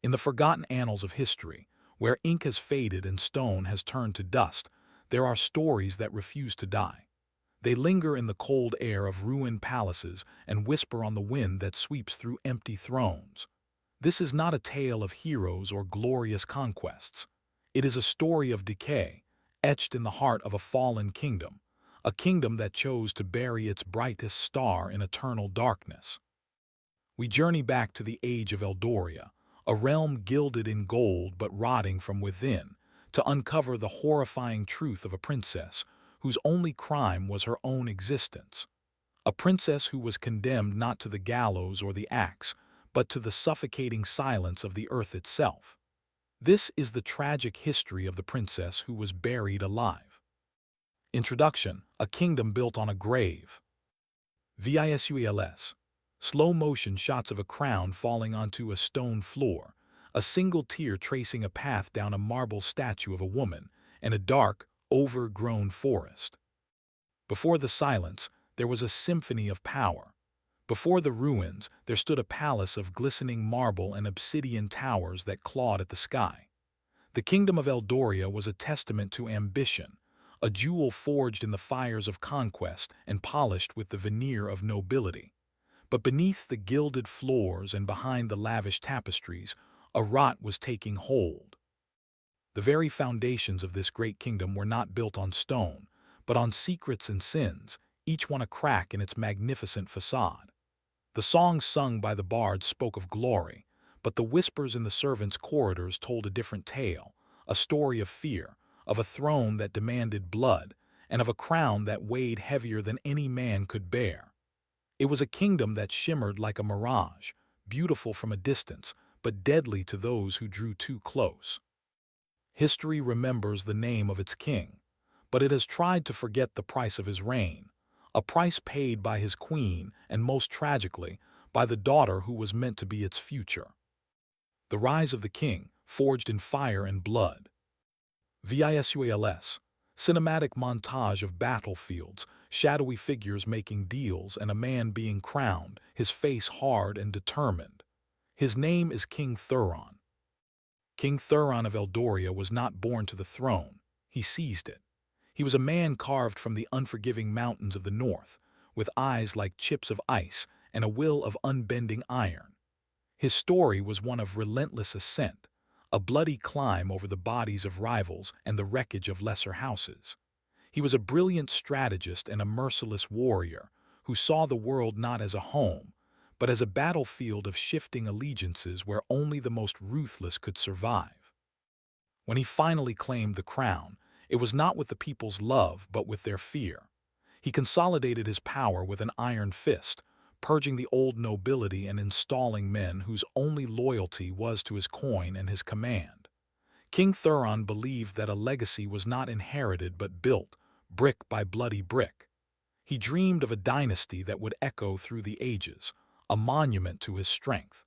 In the forgotten annals of history, where ink has faded and stone has turned to dust, there are stories that refuse to die. They linger in the cold air of ruined palaces and whisper on the wind that sweeps through empty thrones. This is not a tale of heroes or glorious conquests. It is a story of decay, etched in the heart of a fallen kingdom, a kingdom that chose to bury its brightest star in eternal darkness. We journey back to the age of Eldoria, a realm gilded in gold but rotting from within, to uncover the horrifying truth of a princess whose only crime was her own existence. A princess who was condemned not to the gallows or the axe, but to the suffocating silence of the earth itself. This is the tragic history of the princess who was buried alive. Introduction: A kingdom built on a grave. Visuals. Slow-motion shots of a crown falling onto a stone floor, a single tear tracing a path down a marble statue of a woman, and a dark, overgrown forest. Before the silence, there was a symphony of power. Before the ruins, there stood a palace of glistening marble and obsidian towers that clawed at the sky. The kingdom of Eldoria was a testament to ambition, a jewel forged in the fires of conquest and polished with the veneer of nobility. But beneath the gilded floors and behind the lavish tapestries, a rot was taking hold. The very foundations of this great kingdom were not built on stone, but on secrets and sins, each one a crack in its magnificent facade. The songs sung by the bards spoke of glory, but the whispers in the servants' corridors told a different tale, a story of fear, of a throne that demanded blood, and of a crown that weighed heavier than any man could bear. It was a kingdom that shimmered like a mirage, beautiful from a distance, but deadly to those who drew too close. History remembers the name of its king, but it has tried to forget the price of his reign, a price paid by his queen and, most tragically, by the daughter who was meant to be its future. The rise of the king, forged in fire and blood. Visuals. Cinematic montage of battlefields, shadowy figures making deals, and a man being crowned, his face hard and determined. His name is King Thuron. King Thuron of Eldoria was not born to the throne, he seized it. He was a man carved from the unforgiving mountains of the north, with eyes like chips of ice and a will of unbending iron. His story was one of relentless ascent, a bloody climb over the bodies of rivals and the wreckage of lesser houses. He was a brilliant strategist and a merciless warrior who saw the world not as a home, but as a battlefield of shifting allegiances where only the most ruthless could survive. When he finally claimed the crown, it was not with the people's love but with their fear. He consolidated his power with an iron fist, purging the old nobility and installing men whose only loyalty was to his coin and his command. King Thuron believed that a legacy was not inherited but built, brick by bloody brick. He dreamed of a dynasty that would echo through the ages, a monument to his strength.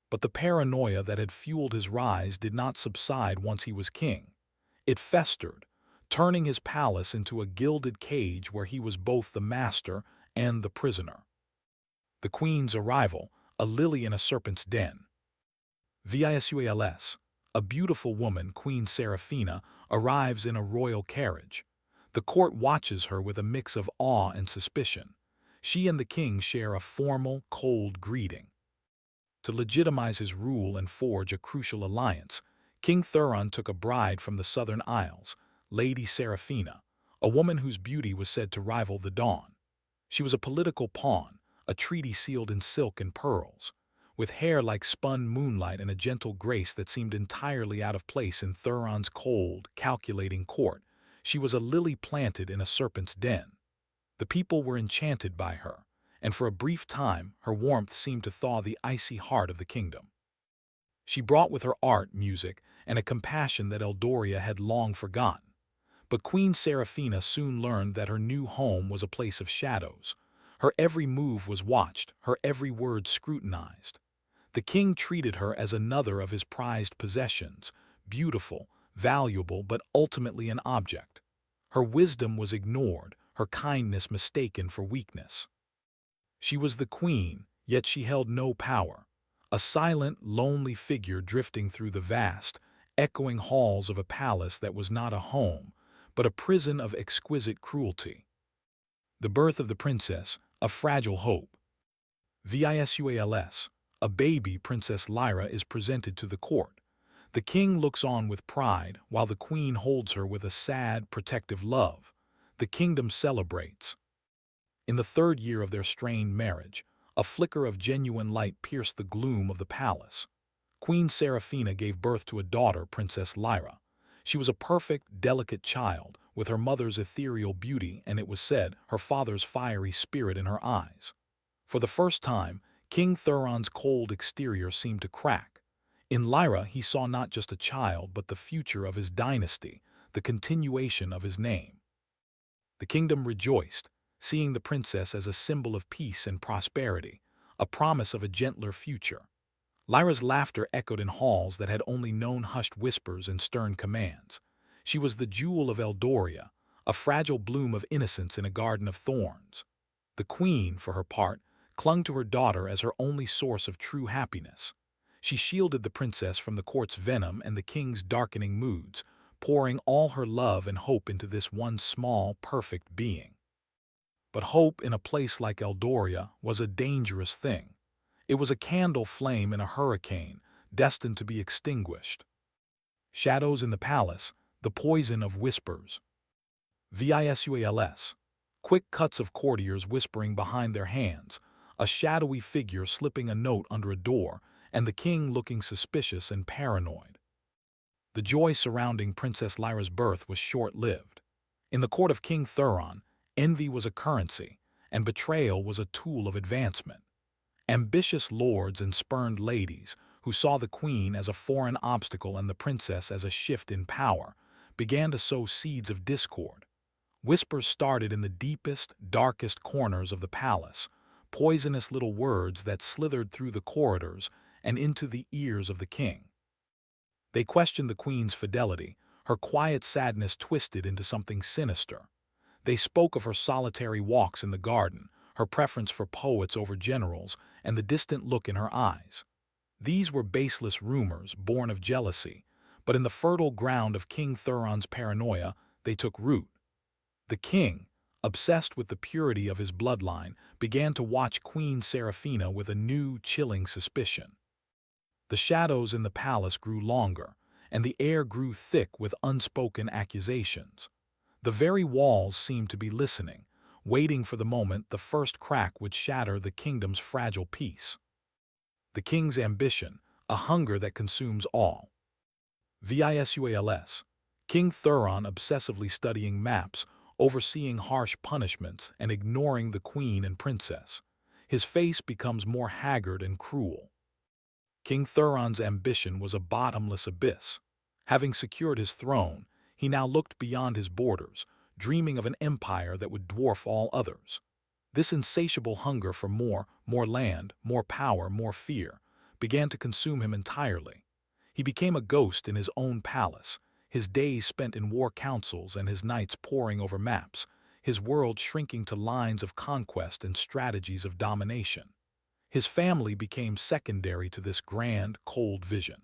But the paranoia that had fueled his rise did not subside once he was king. It festered, turning his palace into a gilded cage where he was both the master and the prisoner. The queen's arrival, a lily in a serpent's den. Visuals. A beautiful woman, Queen Seraphina, arrives in a royal carriage. The court watches her with a mix of awe and suspicion. She and the king share a formal, cold greeting. To legitimize his rule and forge a crucial alliance, King Thuron took a bride from the southern isles, Lady Seraphina, a woman whose beauty was said to rival the dawn. She was a political pawn, a treaty sealed in silk and pearls, with hair like spun moonlight and a gentle grace that seemed entirely out of place in Thuron's cold, calculating court. She was a lily planted in a serpent's den. The people were enchanted by her, and for a brief time her warmth seemed to thaw the icy heart of the kingdom. She brought with her art, music, and a compassion that Eldoria had long forgotten. But Queen Seraphina soon learned that her new home was a place of shadows. Her every move was watched, her every word scrutinized. The king treated her as another of his prized possessions, beautiful, valuable, but ultimately an object. Her wisdom was ignored, her kindness mistaken for weakness. She was the queen, yet she held no power. a silent, lonely figure drifting through the vast, echoing halls of a palace that was not a home, but a prison of exquisite cruelty. The birth of the princess, a fragile hope. Visuals. A baby Princess Lyra is presented to the court. The king looks on with pride, while the queen holds her with a sad, protective love. The kingdom celebrates. In the third year of their strained marriage, a flicker of genuine light pierced the gloom of the palace. Queen Seraphina gave birth to a daughter, Princess Lyra. She was a perfect, delicate child, with her mother's ethereal beauty and, it was said, her father's fiery spirit in her eyes. For the first time, King Thuron's cold exterior seemed to crack. In Lyra, he saw not just a child, but the future of his dynasty, the continuation of his name. The kingdom rejoiced, seeing the princess as a symbol of peace and prosperity, a promise of a gentler future. Lyra's laughter echoed in halls that had only known hushed whispers and stern commands. She was the jewel of Eldoria, a fragile bloom of innocence in a garden of thorns. The queen, for her part, clung to her daughter as her only source of true happiness. She shielded the princess from the court's venom and the king's darkening moods, pouring all her love and hope into this one small, perfect being. But hope in a place like Eldoria was a dangerous thing. It was a candle flame in a hurricane, destined to be extinguished. Shadows in the palace, the poison of whispers. Visuals. Quick cuts of courtiers whispering behind their hands, a shadowy figure slipping a note under a door, and the king looking suspicious and paranoid. The joy surrounding Princess Lyra's birth was short-lived. In the court of King Thuron, envy was a currency, and betrayal was a tool of advancement. Ambitious lords and spurned ladies, who saw the queen as a foreign obstacle and the princess as a shift in power, began to sow seeds of discord. Whispers started in the deepest, darkest corners of the palace, poisonous little words that slithered through the corridors and into the ears of the king. They questioned the queen's fidelity, her quiet sadness twisted into something sinister. They spoke of her solitary walks in the garden, her preference for poets over generals, and the distant look in her eyes. These were baseless rumors, born of jealousy, but in the fertile ground of King Thuron's paranoia, they took root. The king, obsessed with the purity of his bloodline, began to watch Queen Seraphina with a new, chilling suspicion. The shadows in the palace grew longer, and the air grew thick with unspoken accusations. The very walls seemed to be listening, waiting for the moment the first crack would shatter the kingdom's fragile peace. The king's ambition, a hunger that consumes all. Visuals. King Thuron obsessively studying maps, overseeing harsh punishments, and ignoring the queen and princess. His face becomes more haggard and cruel. King Thuron's ambition was a bottomless abyss. Having secured his throne, he now looked beyond his borders, dreaming of an empire that would dwarf all others. This insatiable hunger for more land, more power, more fear, began to consume him entirely. He became a ghost in his own palace, his days spent in war councils and his nights poring over maps, his world shrinking to lines of conquest and strategies of domination. His family became secondary to this grand, cold vision.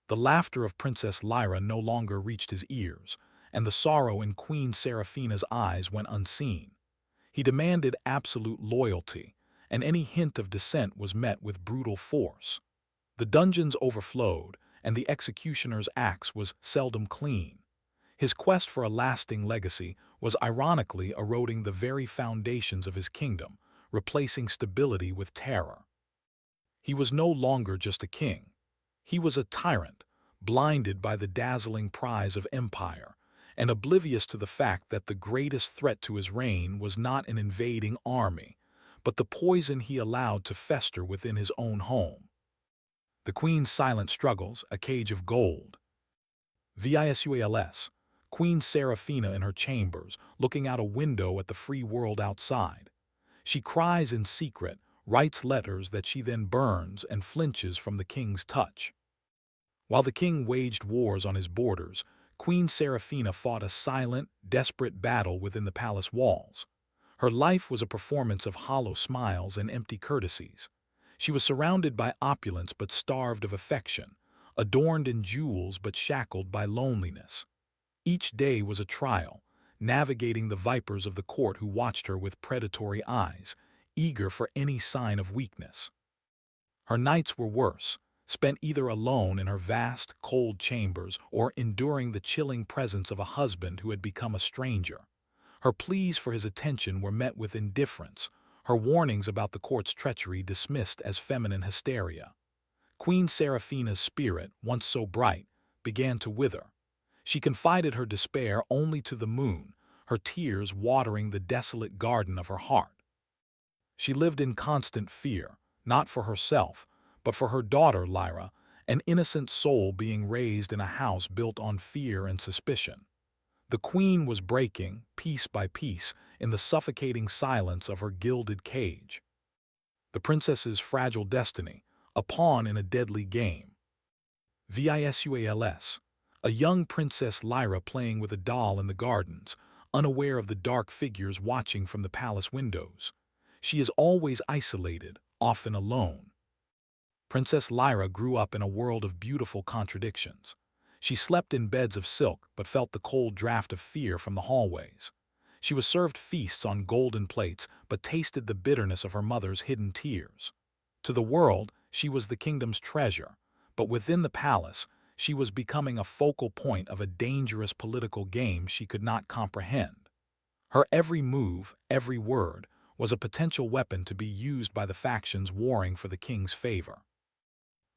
The laughter of Princess Lyra no longer reached his ears, and the sorrow in Queen Seraphina's eyes went unseen. He demanded absolute loyalty, and any hint of dissent was met with brutal force. The dungeons overflowed, and the executioner's axe was seldom clean. His quest for a lasting legacy was ironically eroding the very foundations of his kingdom, replacing stability with terror. He was no longer just a king. He was a tyrant, blinded by the dazzling prize of empire, and oblivious to the fact that the greatest threat to his reign was not an invading army, but the poison he allowed to fester within his own home. The queen's silent struggles, a cage of gold. Visuals. Queen Seraphina in her chambers, looking out a window at the free world outside. She cries in secret, writes letters that she then burns, and flinches from the king's touch. While the king waged wars on his borders, Queen Seraphina fought a silent, desperate battle within the palace walls. Her life was a performance of hollow smiles and empty courtesies. She was surrounded by opulence but starved of affection, adorned in jewels but shackled by loneliness. Each day was a trial, navigating the vipers of the court who watched her with predatory eyes, eager for any sign of weakness. Her nights were worse, spent either alone in her vast, cold chambers or enduring the chilling presence of a husband who had become a stranger. Her pleas for his attention were met with indifference, her warnings about the court's treachery dismissed as feminine hysteria. Queen Seraphina's spirit, once so bright, began to wither. She confided her despair only to the moon, her tears watering the desolate garden of her heart. She lived in constant fear, not for herself, but for her daughter Lyra, an innocent soul being raised in a house built on fear and suspicion. The queen was breaking, piece by piece, in the suffocating silence of her gilded cage. The princess's fragile destiny, a pawn in a deadly game. Visuals. A young Princess Lyra playing with a doll in the gardens, unaware of the dark figures watching from the palace windows. She is always isolated, often alone. Princess Lyra grew up in a world of beautiful contradictions. She slept in beds of silk but felt the cold draft of fear from the hallways. She was served feasts on golden plates but tasted the bitterness of her mother's hidden tears. To the world, she was the kingdom's treasure, but within the palace, she was becoming a focal point of a dangerous political game she could not comprehend. Her every move, every word, was a potential weapon to be used by the factions warring for the king's favor.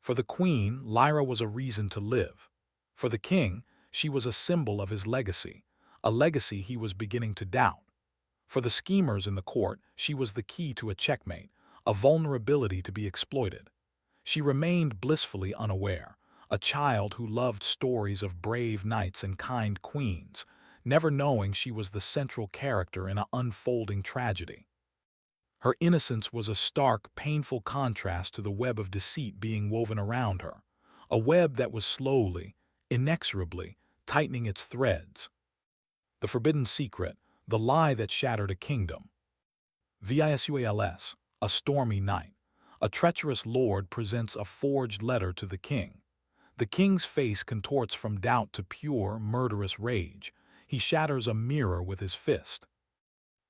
For the queen, Lyra was a reason to live. For the king, she was a symbol of his legacy, a legacy he was beginning to doubt. For the schemers in the court, she was the key to a checkmate, a vulnerability to be exploited. She remained blissfully unaware, a child who loved stories of brave knights and kind queens, never knowing she was the central character in an unfolding tragedy. Her innocence was a stark, painful contrast to the web of deceit being woven around her, a web that was slowly, inexorably, tightening its threads. The forbidden secret, the lie that shattered a kingdom. Visuals. A stormy night. A treacherous lord presents a forged letter to the king. The king's face contorts from doubt to pure, murderous rage. He shatters a mirror with his fist.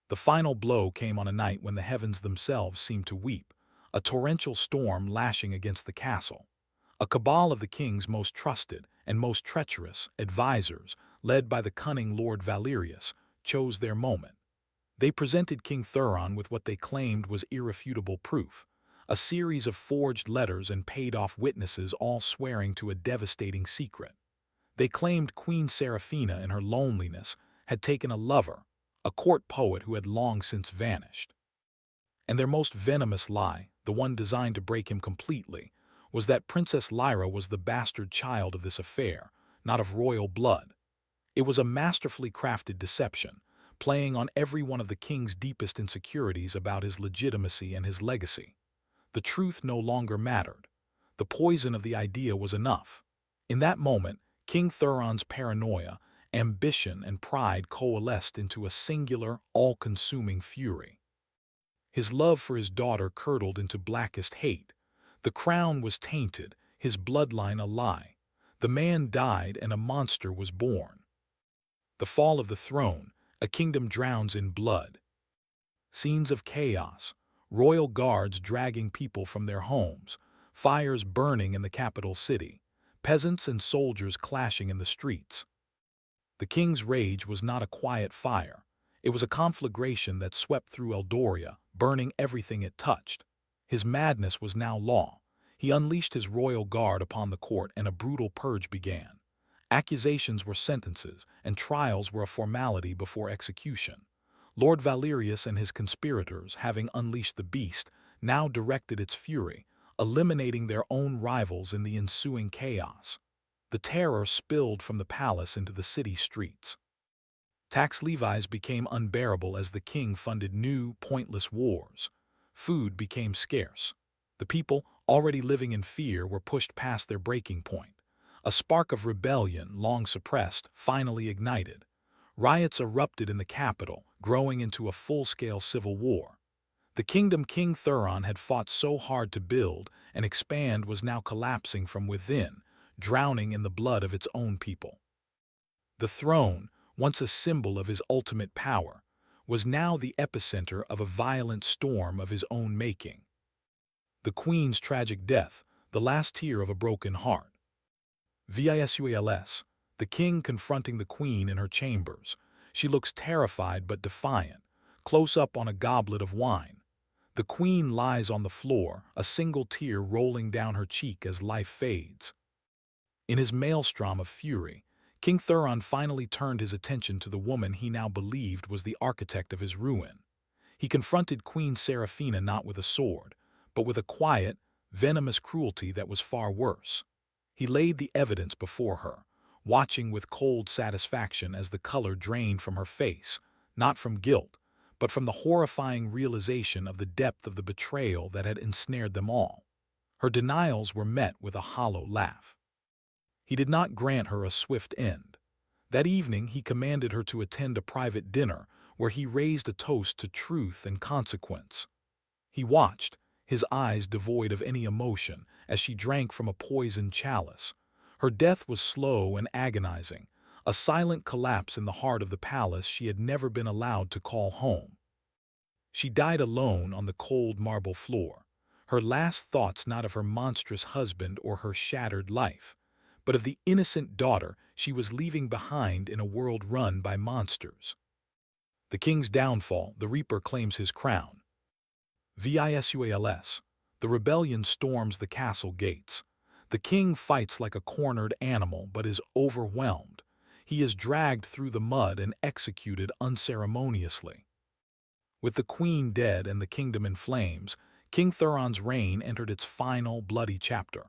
The final blow came on a night when the heavens themselves seemed to weep, a torrential storm lashing against the castle. A cabal of the king's most trusted and most treacherous advisors, led by the cunning Lord Valerius, chose their moment. They presented King Thuron with what they claimed was irrefutable proof, a series of forged letters and paid-off witnesses all swearing to a devastating secret. They claimed Queen Seraphina in her loneliness had taken a lover, a court poet who had long since vanished. And their most venomous lie, the one designed to break him completely, was that Princess Lyra was the bastard child of this affair, not of royal blood. It was a masterfully crafted deception, playing on every one of the king's deepest insecurities about his legitimacy and his legacy. The truth no longer mattered. The poison of the idea was enough. In that moment, King Thuron's paranoia, ambition, and pride coalesced into a singular, all-consuming fury. His love for his daughter curdled into blackest hate. The crown was tainted, his bloodline a lie. The man died and a monster was born. The fall of the throne, a kingdom drowns in blood. Scenes of chaos, royal guards dragging people from their homes, fires burning in the capital city, peasants and soldiers clashing in the streets. The king's rage was not a quiet fire. It was a conflagration that swept through Eldoria, burning everything it touched. His madness was now law. He unleashed his royal guard upon the court and a brutal purge began. Accusations were sentences, and trials were a formality before execution. Lord Valerius and his conspirators, having unleashed the beast, now directed its fury, eliminating their own rivals in the ensuing chaos. The terror spilled from the palace into the city streets. Tax levies became unbearable as the king funded new, pointless wars. Food became scarce. The people, already living in fear, were pushed past their breaking point. A spark of rebellion, long suppressed, finally ignited. Riots erupted in the capital, growing into a full-scale civil war. The kingdom King Thuron had fought so hard to build and expand was now collapsing from within, drowning in the blood of its own people. The throne, once a symbol of his ultimate power, was now the epicenter of a violent storm of his own making. The queen's tragic death, the last tear of a broken heart. Visuals, the king confronting the queen in her chambers. She looks terrified but defiant, close up on a goblet of wine. The queen lies on the floor, a single tear rolling down her cheek as life fades. In his maelstrom of fury, King Thuron finally turned his attention to the woman he now believed was the architect of his ruin. He confronted Queen Seraphina not with a sword, but with a quiet, venomous cruelty that was far worse. He laid the evidence before her, watching with cold satisfaction as the color drained from her face, not from guilt, but from the horrifying realization of the depth of the betrayal that had ensnared them all. Her denials were met with a hollow laugh. He did not grant her a swift end. That evening he commanded her to attend a private dinner where he raised a toast to truth and consequence. He watched, his eyes devoid of any emotion, as she drank from a poisoned chalice. Her death was slow and agonizing, a silent collapse in the heart of the palace she had never been allowed to call home. She died alone on the cold marble floor, her last thoughts not of her monstrous husband or her shattered life, but of the innocent daughter she was leaving behind in a world run by monsters. The king's downfall, the reaper claims his crown. Visuals, the rebellion storms the castle gates. The king fights like a cornered animal but is overwhelmed. He is dragged through the mud and executed unceremoniously. With the queen dead and the kingdom in flames, King Thuron's reign entered its final bloody chapter.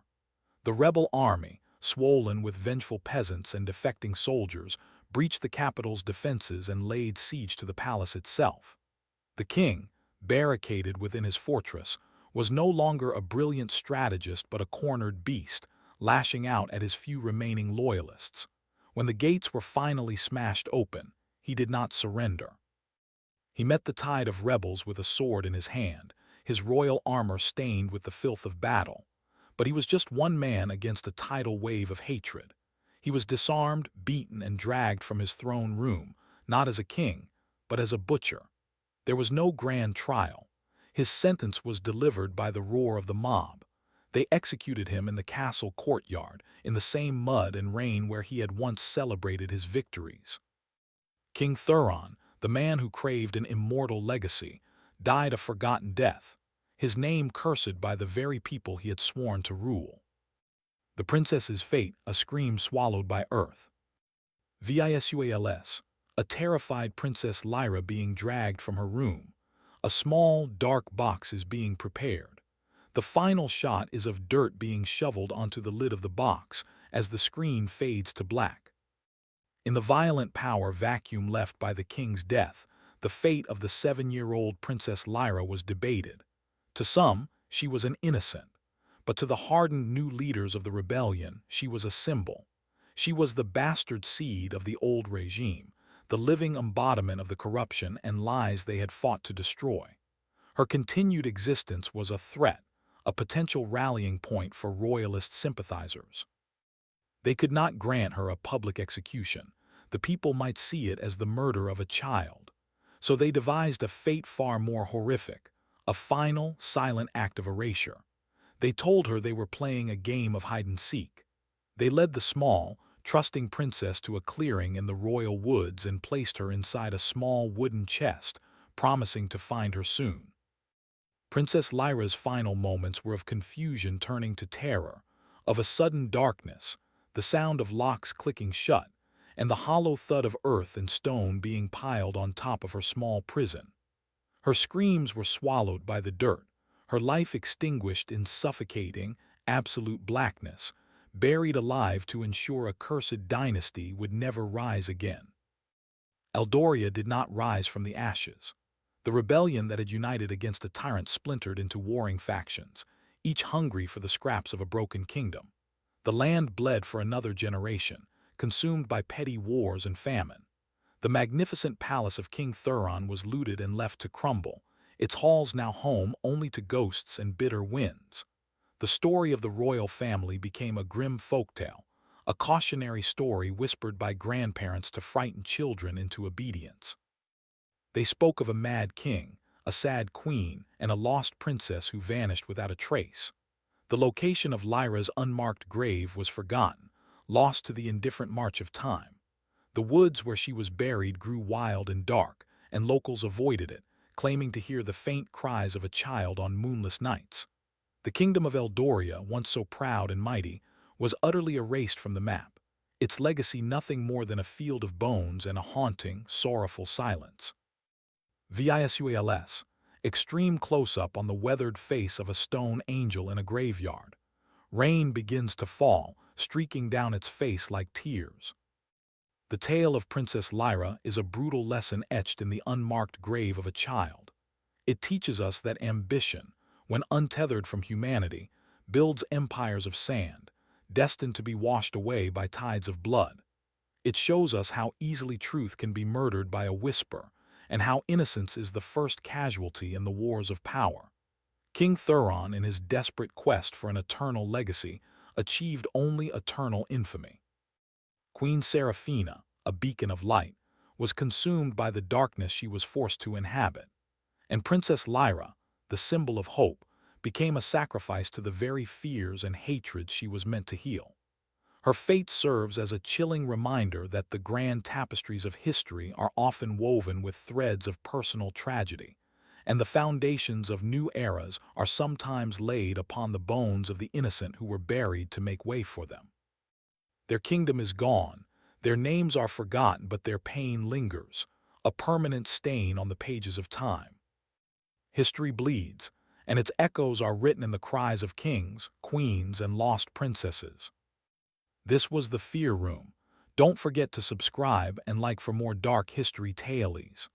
The rebel army, swollen with vengeful peasants and defecting soldiers, breached the capital's defenses and laid siege to the palace itself. The king, barricaded within his fortress, was no longer a brilliant strategist but a cornered beast, lashing out at his few remaining loyalists. When the gates were finally smashed open, he did not surrender. He met the tide of rebels with a sword in his hand, his royal armor stained with the filth of battle. But he was just one man against a tidal wave of hatred. He was disarmed, beaten, and dragged from his throne room, not as a king, but as a butcher. There was no grand trial. His sentence was delivered by the roar of the mob. They executed him in the castle courtyard, in the same mud and rain where he had once celebrated his victories. King Thuron, the man who craved an immortal legacy, died a forgotten death, his name cursed by the very people he had sworn to rule. The princess's fate, a scream swallowed by earth. Visuals, a terrified Princess Lyra being dragged from her room. A small, dark box is being prepared. The final shot is of dirt being shoveled onto the lid of the box as the screen fades to black. In the violent power vacuum left by the king's death, the fate of the 7-year-old Princess Lyra was debated. To some, she was an innocent, but to the hardened new leaders of the rebellion, she was a symbol. She was the bastard seed of the old regime, the living embodiment of the corruption and lies they had fought to destroy. Her continued existence was a threat, a potential rallying point for royalist sympathizers. They could not grant her a public execution. The people might see it as the murder of a child. So they devised a fate far more horrific, a final, silent act of erasure. They told her they were playing a game of hide-and-seek. They led the small, trusting princess to a clearing in the royal woods and placed her inside a small wooden chest, promising to find her soon. Princess Lyra's final moments were of confusion turning to terror, of a sudden darkness, the sound of locks clicking shut, and the hollow thud of earth and stone being piled on top of her small prison. Her screams were swallowed by the dirt, her life extinguished in suffocating, absolute blackness, buried alive to ensure a cursed dynasty would never rise again. Eldoria did not rise from the ashes. The rebellion that had united against a tyrant splintered into warring factions, each hungry for the scraps of a broken kingdom. The land bled for another generation, consumed by petty wars and famine. The magnificent palace of King Thuron was looted and left to crumble, its halls now home only to ghosts and bitter winds. The story of the royal family became a grim folktale, a cautionary story whispered by grandparents to frighten children into obedience. They spoke of a mad king, a sad queen, and a lost princess who vanished without a trace. The location of Lyra's unmarked grave was forgotten, lost to the indifferent march of time. The woods where she was buried grew wild and dark, and locals avoided it, claiming to hear the faint cries of a child on moonless nights. The kingdom of Eldoria, once so proud and mighty, was utterly erased from the map, its legacy nothing more than a field of bones and a haunting, sorrowful silence. Visuals. Extreme close-up on the weathered face of a stone angel in a graveyard. Rain begins to fall, streaking down its face like tears. The tale of Princess Lyra is a brutal lesson etched in the unmarked grave of a child. It teaches us that ambition, when untethered from humanity, builds empires of sand, destined to be washed away by tides of blood. It shows us how easily truth can be murdered by a whisper, and how innocence is the first casualty in the wars of power. King Thuron, in his desperate quest for an eternal legacy, achieved only eternal infamy. Queen Seraphina, a beacon of light, was consumed by the darkness she was forced to inhabit. And Princess Lyra, the symbol of hope, became a sacrifice to the very fears and hatreds she was meant to heal. Her fate serves as a chilling reminder that the grand tapestries of history are often woven with threads of personal tragedy, and the foundations of new eras are sometimes laid upon the bones of the innocent who were buried to make way for them. Their kingdom is gone, their names are forgotten, but their pain lingers, a permanent stain on the pages of time. History bleeds, and its echoes are written in the cries of kings, queens, and lost princesses. This was the Fear Room. Don't forget to subscribe and like for more dark history tales.